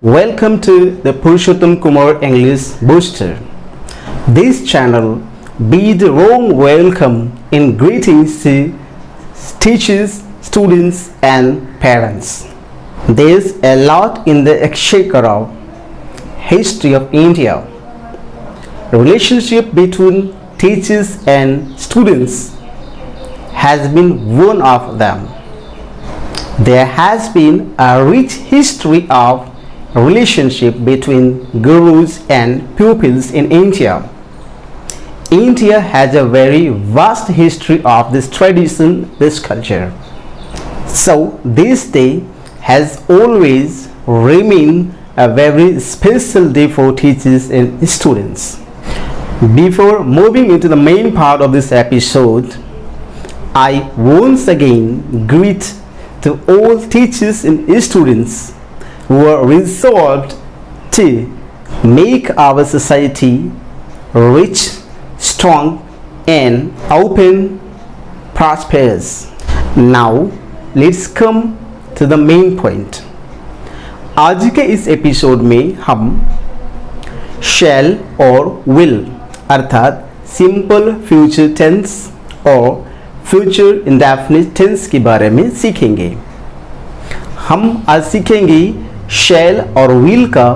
Welcome to the Purushottam Kumar English Booster. This channel bids a warm welcome and greetings to teachers, students and parents. There's a lot in the exchequer of history of India. Relationship between teachers and students has been one of them. There has been a rich history of relationship between gurus and pupils in India. India has a very vast history of this tradition, this culture. So this day has always remained a very special day for teachers and students. Before moving into the main part of this episode, I once again greet to all teachers and students who are resolved to make our society rich, strong and open, prosperous. Now let's come to the main point. आज के इस episode में हम shall और will अर्थात simple future tense और future indefinite tense के बारे में सीखेंगे। हम आज सीखेंगे शैल और विल का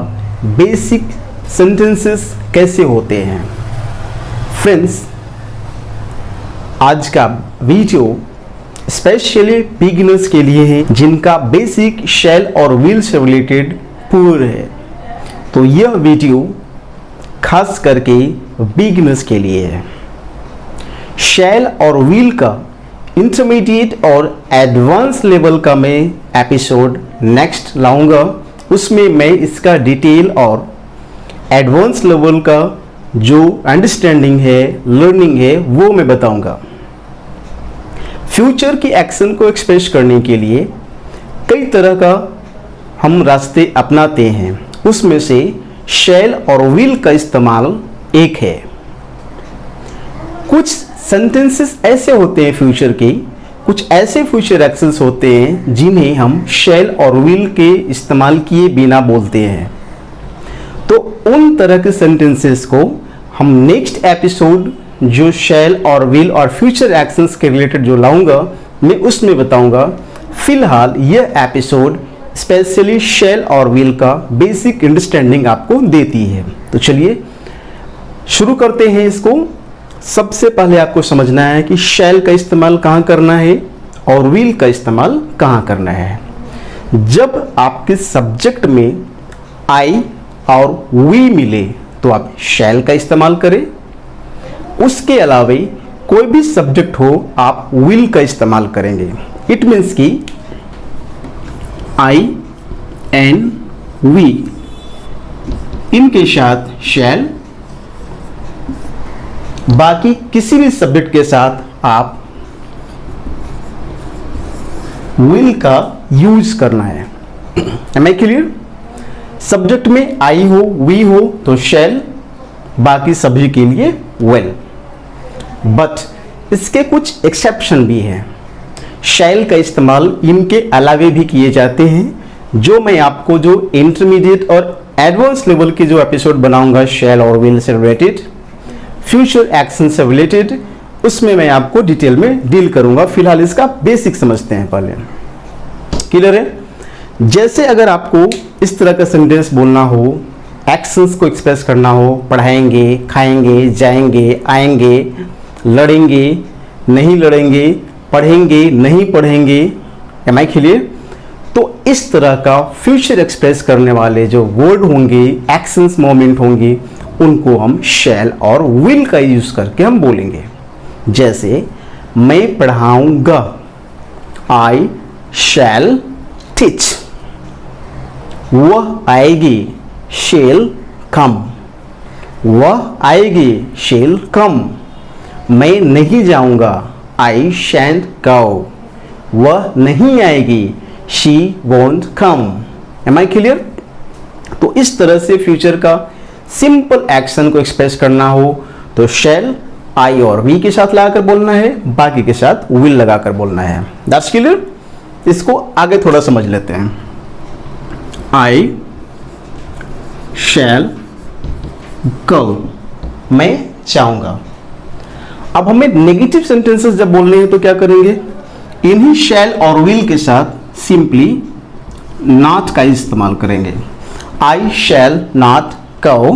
बेसिक सेंटेंसेस कैसे होते हैं। फ्रेंड्स, आज का वीडियो स्पेशली बिगिनर्स के लिए है जिनका बेसिक शैल और विल से रिलेटेड पुअर है, तो यह वीडियो खास करके बिगिनर्स के लिए है। शैल और विल का इंटरमीडिएट और एडवांस लेवल का मैं एपिसोड नेक्स्ट लाऊंगा। उसमें मैं इसका डिटेल और एडवांस लेवल का जो अंडरस्टैंडिंग है, लर्निंग है, वो मैं बताऊंगा। फ्यूचर की एक्शन को एक्सप्रेस करने के लिए कई तरह का हम रास्ते अपनाते हैं, उसमें से शैल और विल का इस्तेमाल एक है। कुछ सेंटेंसेस ऐसे होते हैं फ्यूचर के, कुछ ऐसे फ्यूचर एक्शंस होते हैं जिन्हें हम शैल और विल के इस्तेमाल किए बिना बोलते हैं। तो उन तरह के सेंटेंसेस को हम नेक्स्ट एपिसोड जो शैल और विल और फ्यूचर एक्शंस के रिलेटेड जो लाऊंगा, मैं उसमें बताऊंगा। फिलहाल यह एपिसोड स्पेशली शैल और विल का बेसिक अंडरस्टैंडिंग आपको देती है। तो चलिए शुरू करते हैं इसको। सबसे पहले आपको समझना है कि शैल का इस्तेमाल कहाँ करना है और विल का इस्तेमाल कहाँ करना है। जब आपके सब्जेक्ट में आई और वी मिले तो आप शैल का इस्तेमाल करें। उसके अलावा कोई भी सब्जेक्ट हो आप विल का इस्तेमाल करेंगे। इट मीन्स कि आई एंड वी इनके साथ शैल, बाकी किसी भी सब्जेक्ट के साथ आप विल का यूज करना है। M I clear? सब्जेक्ट में आई हो, वी हो तो शैल, बाकी सभी के लिए विल। बट इसके कुछ एक्सेप्शन भी हैं। शैल का इस्तेमाल इनके अलावे भी किए जाते हैं, जो मैं आपको जो इंटरमीडिएट और एडवांस लेवल के जो एपिसोड बनाऊंगा शैल और will say related, future action से रिलेटेड, उसमें मैं आपको डिटेल में डील करूंगा। फिलहाल इसका बेसिक समझते हैं पहले। क्लियर है? जैसे अगर आपको इस तरह का सेंटेंस बोलना हो, एक्शंस को एक्सप्रेस करना हो, पढ़ाएंगे, खाएंगे, जाएंगे, आएंगे, लड़ेंगे, नहीं लड़ेंगे, पढ़ेंगे, नहीं पढ़ेंगे, एम आई क्लियर? तो इस तरह का फ्यूचर एक्सप्रेस करने वाले जो वर्ड होंगे, एक्शंस मोमेंट होंगे, उनको हम शैल और विल का यूज करके हम बोलेंगे। जैसे मैं पढ़ाऊंगा, आई शैल टीच। वह आएगी, शेल कम। वह आएगी, शेल कम। मैं नहीं जाऊंगा, आई शैंट गो। वह नहीं आएगी, she won't come. Am I clear? तो इस तरह से फ्यूचर का सिंपल एक्शन को एक्सप्रेस करना हो तो शैल आई और वी के साथ लगाकर बोलना है, बाकी के साथ विल लगाकर बोलना है। That's clear? इसको आगे थोड़ा समझ लेते हैं। आई शैल गो, मैं जाऊंगा। अब हमें नेगेटिव सेंटेंसेस जब बोलने हैं तो क्या करेंगे, इन्हीं शैल और विल के साथ सिंपली नॉट का इस्तेमाल करेंगे। I shall not go,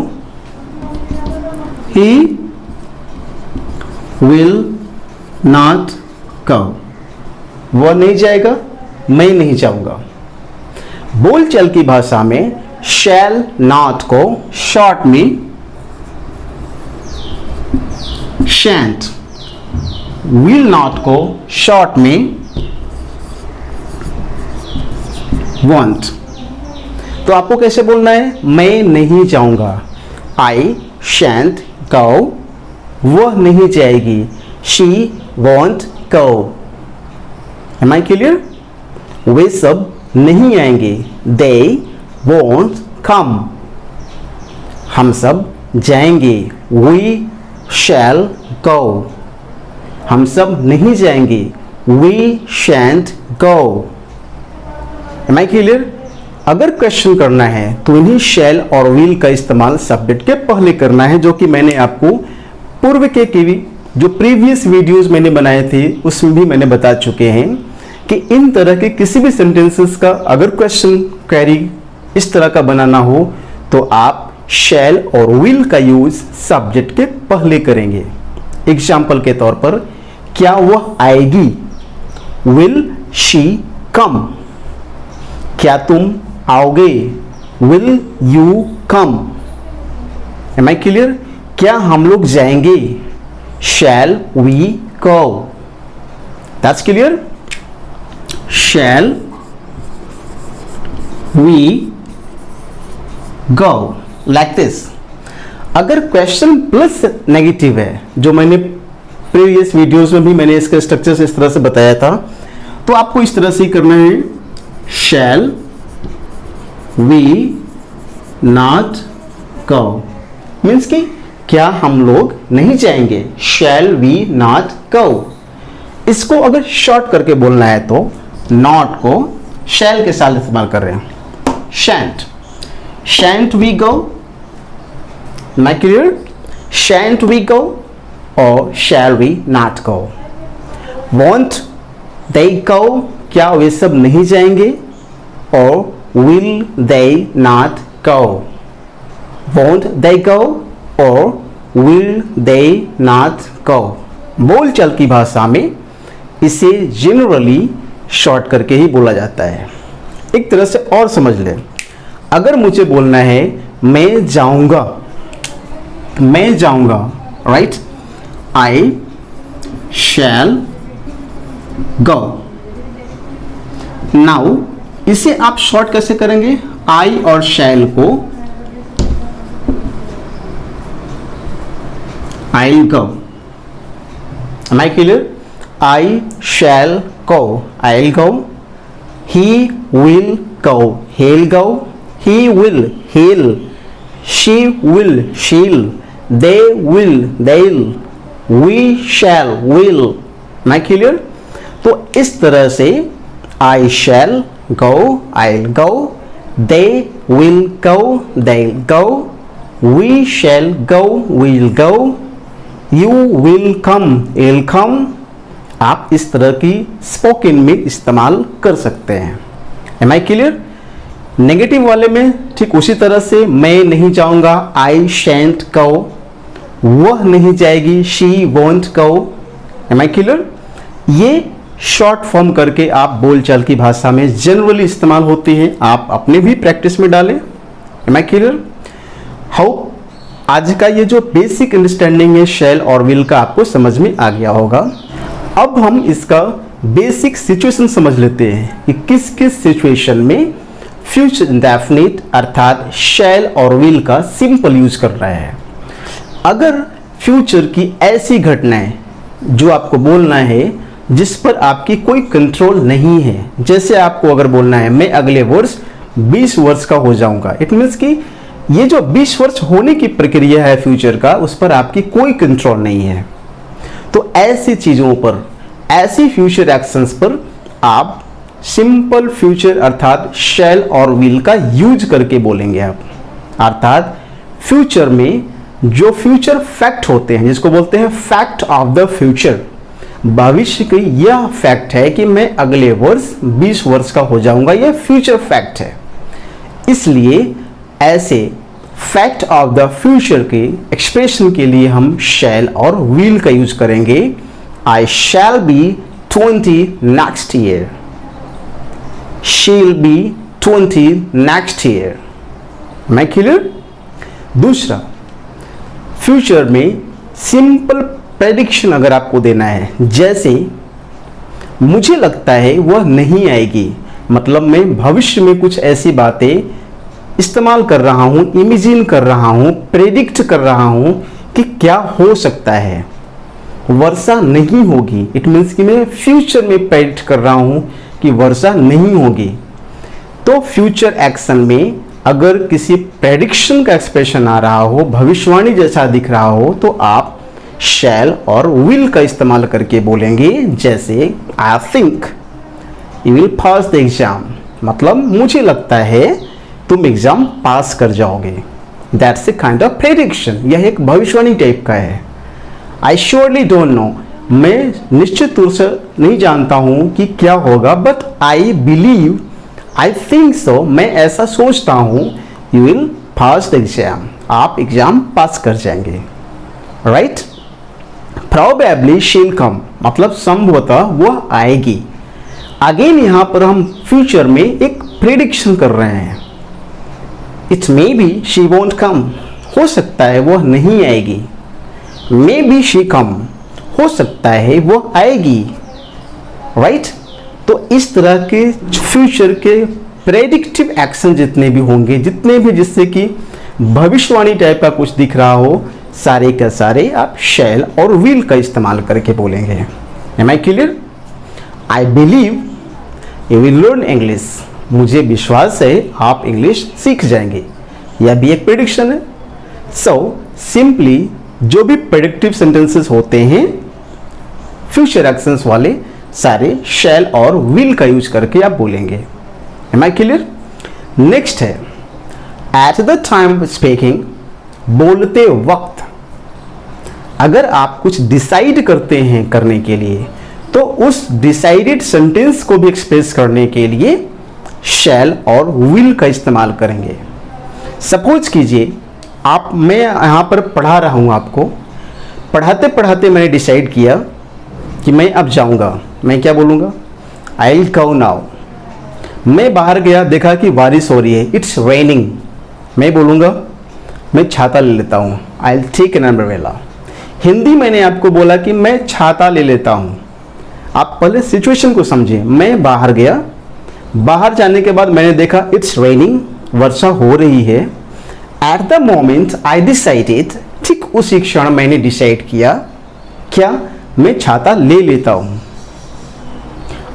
he will not go, वह नहीं जाएगा, मैं नहीं जाऊंगा। बोलचाल की भाषा में शैल नॉट को शॉर्ट में शैंट, विल नॉट को शॉर्ट में वॉन्ट। तो आपको कैसे बोलना है, मैं नहीं जाऊंगा, आई शैंट गो, वह नहीं जाएगी, she won't go. Am I clear? वे सब नहीं आएंगे, दे वॉन्ट कम, हम सब जाएंगे, वी शैल गो, हम सब नहीं जाएंगे, we shan't go. Am I clear? अगर क्वेश्चन करना है तो इन्हीं शैल और विल का इस्तेमाल सब्जेक्ट के पहले करना है, जो कि मैंने आपको पूर्व के जो प्रीवियस वीडियोस मैंने बनाए थे उसमें भी मैंने बता चुके हैं कि इन तरह के किसी भी सेंटेंसेस का अगर क्वेश्चन क्वेरी इस तरह का बनाना हो तो आप शैल और विल का यूज सब्जेक्ट के पहले करेंगे। एग्जाम्पल के तौर पर, क्या वह आएगी, विल शी कम, क्या तुम आओगे, will you come. Am I clear? क्या हम लोग जाएंगे, shall we go. That's clear? Shall we go, like this. अगर क्वेश्चन प्लस नेगेटिव है, जो मैंने प्रीवियस वीडियोस में भी मैंने इसका स्ट्रक्चर इस तरह से बताया था, तो आपको इस तरह से ही करना है, shall we not go, means कि क्या हम लोग नहीं जाएंगे, शैल वी नॉट गो। इसको अगर शॉर्ट करके बोलना है तो नॉट को शैल के साथ इस्तेमाल कर रहे हैं, shan't, shan't we go. My clear? Shan't we go or shall we not go? Won't they go? क्या वे सब नहीं जाएंगे? Or will they not go? Won't they go or will they not go? बोलचाल की भाषा में इसे जनरली शॉर्ट करके ही बोला जाता है। एक तरह से और समझ लें, अगर मुझे बोलना है मैं जाऊंगा, मैं जाऊंगा, राइट, आई शैल गो। नाउ इसे आप शॉर्ट कैसे करेंगे, आई और शैल को I go. Am I clear? I shall go, I go, he will go, he'll go, he will, he'll, she will, she'll, they will, they'll, we shall, will। Am I clear? तो इस तरह से I shall go, I'll go, they will go, they'll go, we shall go, we'll go, you will come, you'll come। आप इस तरह की spoken में इस्तेमाल कर सकते हैं। Am I clear? नेगेटिव वाले में ठीक उसी तरह से, मैं नहीं जाऊंगा, आई शैंट गो, वह नहीं जाएगी, she won't go. Am I clear? ये शॉर्ट फॉर्म करके आप बोलचाल की भाषा में जनरली इस्तेमाल होती हैं, आप अपने भी प्रैक्टिस में डालें। M I clear? हाउ आज का ये जो बेसिक अंडरस्टैंडिंग है शैल और विल का आपको समझ में आ गया होगा। अब हम इसका बेसिक सिचुएशन समझ लेते हैं कि किस किस सिचुएशन में फ्यूचर इंडेफिनिट अर्थात शैल और विल का सिंपल यूज कर रहा है। अगर फ्यूचर की ऐसी घटनाएं जो आपको बोलना है जिस पर आपकी कोई कंट्रोल नहीं है, जैसे आपको अगर बोलना है मैं अगले वर्ष 20 वर्ष का हो जाऊंगा, इट मीन्स कि ये जो 20 वर्ष होने की प्रक्रिया है फ्यूचर का, उस पर आपकी कोई कंट्रोल नहीं है। तो ऐसी चीजों पर, ऐसी फ्यूचर एक्शंस पर आप सिंपल फ्यूचर अर्थात शैल और विल का यूज करके बोलेंगे आप। अर्थात फ्यूचर में जो फ्यूचर फैक्ट होते हैं, जिसको बोलते हैं फैक्ट ऑफ द फ्यूचर, भविष्य की यह फैक्ट है कि मैं अगले वर्ष 20 वर्ष का हो जाऊंगा, यह फ्यूचर फैक्ट है। इसलिए ऐसे फैक्ट ऑफ द फ्यूचर के एक्सप्रेशन के लिए हम शैल और विल का यूज करेंगे। I shall be 20 next year, she'll be 20 next year. मैं क्लियर? दूसरा, फ्यूचर में सिंपल प्रेडिक्शन अगर आपको देना है, जैसे मुझे लगता है वह नहीं आएगी, मतलब मैं भविष्य में कुछ ऐसी बातें इस्तेमाल कर रहा हूं, इमेजिन कर रहा हूं, प्रेडिक्ट कर रहा हूं कि क्या हो सकता है, वर्षा नहीं होगी। इट मीन्स कि मैं फ्यूचर में प्रेडिक्ट कर रहा हूं कि वर्षा नहीं होगी। तो फ्यूचर एक्शन में अगर किसी प्रेडिक्शन का एक्सप्रेशन आ रहा हो, भविष्यवाणी जैसा दिख रहा हो, तो आप शैल और विल का इस्तेमाल करके बोलेंगे। जैसे I think you will pass the exam, मतलब मुझे लगता है तुम एग्जाम पास कर जाओगे। That's a kind of prediction, यह एक भविष्यवाणी टाइप का है। आई श्योरली डोंट नो, मैं निश्चित रूप से नहीं जानता हूं कि क्या होगा, but I believe, I think so, मैं ऐसा सोचता हूं, you will pass the exam, आप एग्जाम पास कर जाएंगे। राइट? प्रोबेबली शील कम, मतलब संभवतः वह आएगी। अगेन यहां पर हम फ्यूचर में एक प्रेडिक्शन कर रहे हैं। It may be she won't कम, हो सकता है वह नहीं आएगी। मे बी शी कम, हो सकता है वह आएगी। राइट? तो इस तरह के फ्यूचर के प्रेडिक्टिव एक्शन जितने भी होंगे, जितने भी जिससे कि भविष्यवाणी टाइप का कुछ दिख रहा हो, सारे का सारे आप शैल और विल का इस्तेमाल करके बोलेंगे। Am I clear? I believe you will learn English, मुझे विश्वास है आप इंग्लिश सीख जाएंगे। यह भी एक प्रेडिक्शन है। सो सिंपली जो भी प्रेडिक्टिव सेंटेंसेस होते हैं फ्यूचर एक्शंस वाले, सारे शैल और विल का यूज करके आप बोलेंगे। Am I clear? नेक्स्ट है at the time of speaking, बोलते वक्त। अगर आप कुछ डिसाइड करते हैं करने के लिए, तो उस डिसाइडेड सेंटेंस को भी एक्सप्रेस करने के लिए शैल और विल का इस्तेमाल करेंगे। सपोज कीजिए मैं यहाँ पर पढ़ा रहा हूँ आपको, पढ़ाते पढ़ाते मैंने डिसाइड किया कि मैं अब जाऊँगा। मैं क्या बोलूँगा? I will go now. मैं बाहर गया, देखा कि बारिश हो रही है, इट्स रेनिंग। मैं बोलूँगा मैं छाता ले लेता हूँ, I will take an umbrella. Hindi मैंने आपको बोला कि मैं छाता ले लेता हूँ। आप पहले सिचुएशन को समझिए। मैं बाहर गया, बाहर जाने के बाद मैंने देखा इट्स रेनिंग, वर्षा हो रही है। At the moment I decided, ठीक उसी क्षण मैंने डिसाइड किया, क्या? मैं छाता ले लेता हूँ।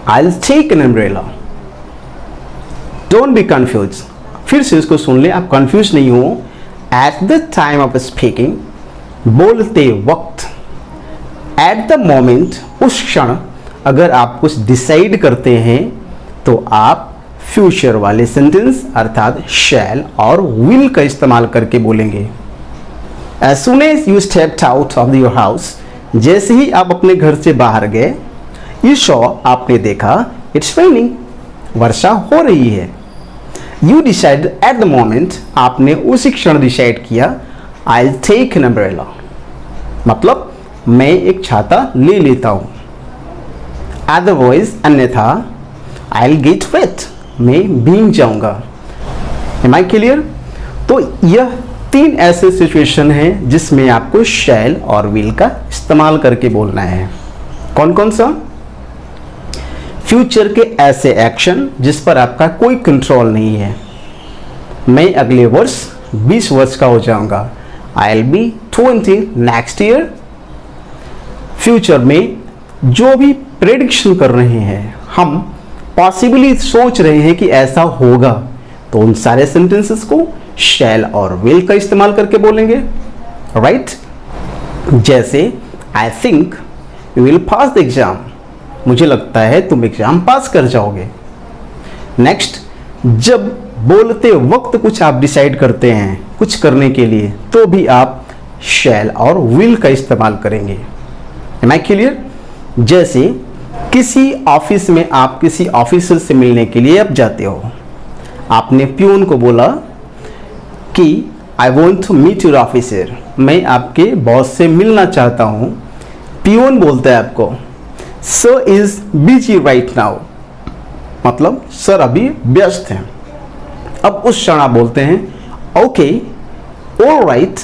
I will take an umbrella. Don't be confuse, फिर से इसको सुन ले, आप कंफ्यूज नहीं हो। At the time of speaking, बोलते वक्त। एट द मोमेंट, उस क्षण। अगर आप कुछ डिसाइड करते हैं तो आप फ्यूचर वाले सेंटेंस अर्थात शैल और विल का इस्तेमाल करके बोलेंगे। As soon as you stepped out of your house, जैसे ही आप अपने घर से बाहर गए, you saw, आपने देखा, it's raining, वर्षा हो रही है। You decided at the moment, आपने उसी क्षण डिसाइड किया, I'll take an umbrella, मतलब मैं एक छाता ले लेता हूँ। Otherwise, अन्यथा, I'll get wet, मैं भीग जाऊंगा। Am I clear? तो यह 3 ऐसे सिचुएशन हैं जिसमें आपको शैल और विल का इस्तेमाल करके बोलना है। कौन कौन सा? फ्यूचर के ऐसे एक्शन जिस पर आपका कोई कंट्रोल नहीं है। मैं अगले वर्ष 20 वर्ष का हो जाऊंगा, I'll be 20 next year. Future में जो भी प्रेडिक्शन कर रहे हैं, हम पॉसिबली सोच रहे हैं कि ऐसा होगा, तो उन सारे सेंटेंसेस को शैल और विल का इस्तेमाल करके बोलेंगे। राइट? जैसे I think you will pass the exam, मुझे लगता है तुम एग्जाम पास कर जाओगे। नेक्स्ट, जब बोलते वक्त कुछ आप डिसाइड करते हैं कुछ करने के लिए, तो भी आप शैल और विल का इस्तेमाल करेंगे। Am I clear? जैसे किसी ऑफिस में आप किसी ऑफिसर से मिलने के लिए आप जाते हो, आपने प्यून को बोला कि I want to meet your officer, मैं आपके बॉस से मिलना चाहता हूँ। प्यून बोलता है आपको sir is busy right now, मतलब सर अभी व्यस्त हैं। अब उस क्षण आप बोलते हैं ओके ऑलराइट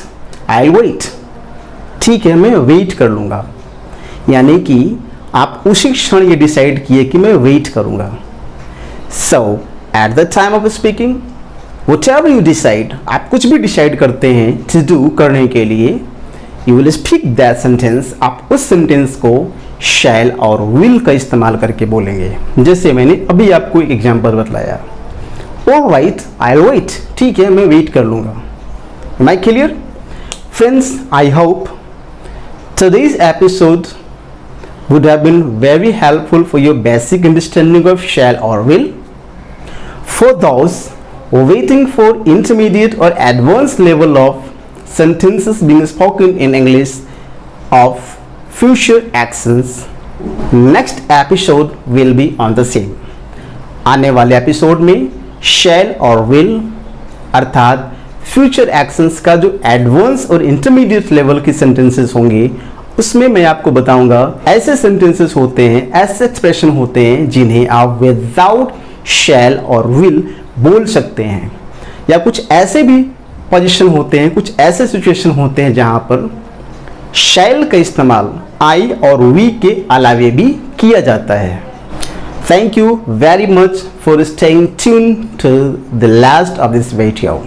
आई वेट, ठीक है मैं वेट कर लूँगा। यानी कि आप उसी क्षण ये डिसाइड किए कि मैं वेट करूँगा। So at the time of speaking whatever you decide, आप कुछ भी डिसाइड करते हैं टू डू, करने के लिए, you will speak that sentence, आप उस सेंटेंस को शैल और विल का इस्तेमाल करके बोलेंगे। जैसे मैंने अभी आपको एक एग्जांपल बतलाया, ऑलराइट आई विल वेट, ठीक है मैं वेट कर लूँगा। Am I clear? Friends, I hope today's episode would have been very helpful for your basic understanding of shall or will. For those waiting for intermediate or advanced level of sentences being spoken in English of future actions, next episode will be on the same. आने वाले episode में shall और will अर्थात future actions का जो advance और intermediate level की sentences होंगे, उसमें मैं आपको बताऊंगा ऐसे सेंटेंसेस होते हैं, ऐसे एक्सप्रेशन होते हैं जिन्हें आप विदाउट शैल और विल बोल सकते हैं, या कुछ ऐसे भी पोजीशन होते हैं, कुछ ऐसे सिचुएशन होते हैं जहां पर शैल का इस्तेमाल आई और वी के अलावे भी किया जाता है। Thank you very much for staying tuned to the last of this video.